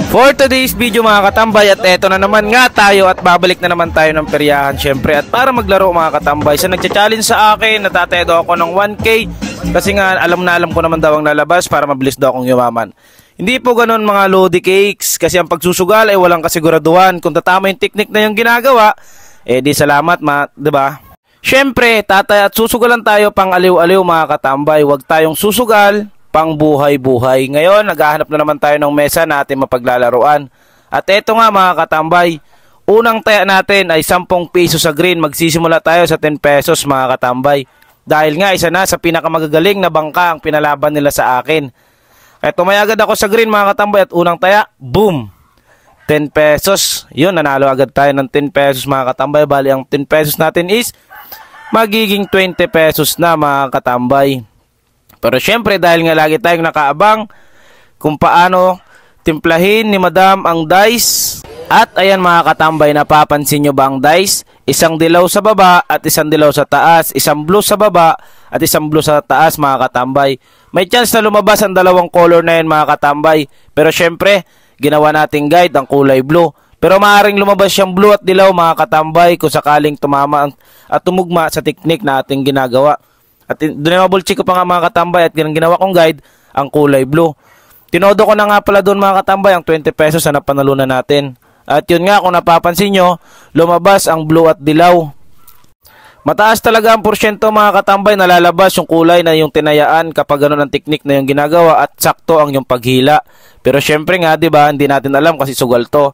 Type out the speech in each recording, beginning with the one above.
For today's video mga katambay, at eto na naman nga tayo at babalik na naman tayo ng peryahan syempre. At para maglaro mga katambay, sa nagcha-challenge sa akin, natatedo ako ng 1K kasi nga alam ko naman daw ang lalabas para mabilis daw akong yumaman. Hindi po ganun mga lodi cakes, kasi ang pagsusugal ay walang kasiguraduhan. Kung tatama yung technique na yung ginagawa, di salamat diba? Syempre, tatay at susugalan tayo pang aliw-aliw mga katambay. Huwag tayong susugal pang buhay-buhay. Ngayon, naghahanap na naman tayo ng mesa na ating mapaglalaruan. At eto nga mga katambay, unang taya natin ay 10 piso sa green. Magsisimula tayo sa 10 pesos mga katambay. Dahil nga isa na sa pinakamagagaling na bangka ang pinalaban nila sa akin. Kaya tumaya agad ako sa green mga katambay at unang taya, boom! 10 pesos. Yun, nanalo agad tayo ng 10 pesos mga katambay. Bali ang 10 pesos natin is magiging 20 pesos na mga katambay. Pero syempre dahil nga lagi tayong nakaabang kung paano timplahin ni Madam ang dice. At ayan mga katambay, napapansin nyo ba ang dice? Isang dilaw sa baba at isang dilaw sa taas. Isang blue sa baba at isang blue sa taas mga katambay. May chance na lumabas ang dalawang color na yan mga katambay. Pero syempre ginawa nating guide ang kulay blue. Pero maaaring lumabas siyang blue at dilaw mga katambay kung sakaling tumama at tumugma sa technique na ating ginagawa. At dinabol check ko pa nga mga katambay at ginawa kong guide ang kulay blue. Tinodo ko na nga pala doon mga katambay ang 20 pesos na napanalunan natin. At yun nga, kung napapansin nyo, lumabas ang blue at dilaw. Mataas talaga ang porsyento mga katambay na lalabas yung kulay na yung tinayaan kapag ganun ang technique na yung ginagawa at sakto ang yung paghila. Pero syempre nga, di ba, hindi natin alam kasi sugal to.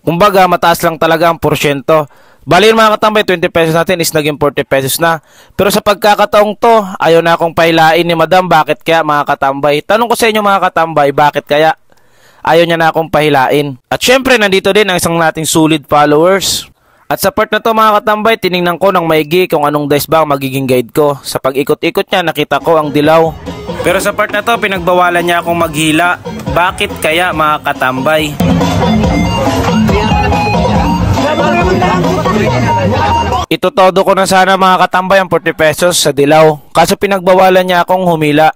Kumbaga, mataas lang talaga ang porsyento. Bali mga katambay, 20 pesos natin is naging 40 pesos na. Pero sa pagkakataong to, ayaw na akong pahilain ni Madam. Bakit kaya mga katambay? Tanong ko sa inyo mga katambay, bakit kaya ayaw niya na akong pahilain? At syempre, nandito din ang isang nating solid followers. At sa part na to mga katambay, tiningnan ko ng maigi kung anong dice ba ang magiging guide ko. Sa pag-ikot-ikot niya, nakita ko ang dilaw. Pero sa part na to, pinagbawalan niya akong maghila. Bakit kaya mga katambay? Itotodo ko na sana mga katambay ang 40 pesos sa dilaw. Kaso pinagbawalan niya akong humila.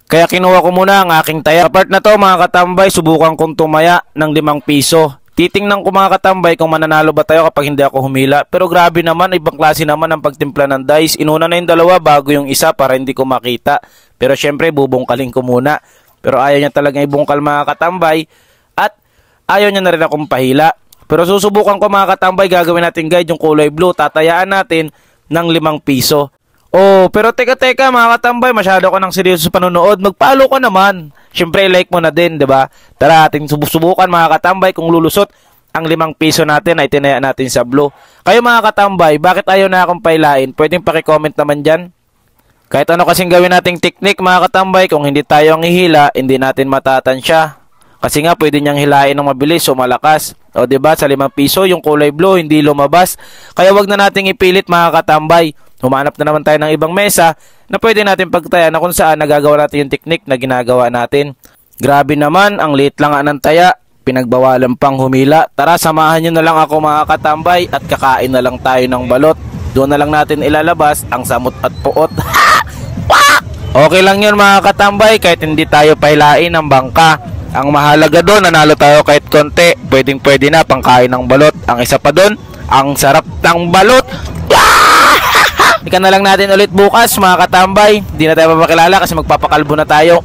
Kaya kinuha ko muna ang aking taya. Sa part na to mga katambay, subukan kong tumaya ng 5 piso. Titingnan ko mga katambay kung mananalo ba tayo kapag hindi ako humila. Pero grabe naman, ibang klase naman ang pagtimpla ng dice. Inuna na yung dalawa bago yung isa para hindi ko makita. Pero syempre bubungkalin ko muna. Pero ayaw niya talagang ibungkal mga katambay. At ayaw niya na rin akong pahila. Pero susubukan ko mga katambay, gagawin natin guide yung kulay blue. Tatayaan natin ng 5 piso. Oh, pero teka mga katambay, masyado ko ng seryoso sa panonood. Mag-follow ka naman. Siyempre, like mo na din, 'di ba? Tara, ating subukan mga katambay kung lulusot ang 5 piso natin ay tinaya natin sa blue. Kayo mga katambay, bakit ayaw na akong pailain? Pwedeng paki-comment naman diyan. Kahit ano kasing gawin nating technique mga katambay, kung hindi tayo ang ihila, hindi natin matatansya. Kasi nga pwede niyang hilain ng mabilis o malakas. O 'di ba, sa 5 piso yung kulay blue hindi lumabas. Kaya wag na nating ipilit mga katambay. Humanap na naman tayo ng ibang mesa na pwede natin pagtaya na kung saan nagagawa natin yung technique na ginagawa natin. Grabe naman, ang liit lang ng taya. Pinagbawalan pang humila. Tara, samahan nyo na lang ako mga katambay at kakain na lang tayo ng balot. Doon na lang natin ilalabas ang samot at puot. Okay lang yun mga katambay kahit hindi tayo pahilain ng bangka. Ang mahalaga doon, nanalo tayo kahit konti. Pwede na pangkain ng balot. Ang isa pa doon, ang sarap ng balot. Ikan na lang natin ulit bukas mga katambay. Hindi na tayo mapakilala kasi magpapakalbo na tayo.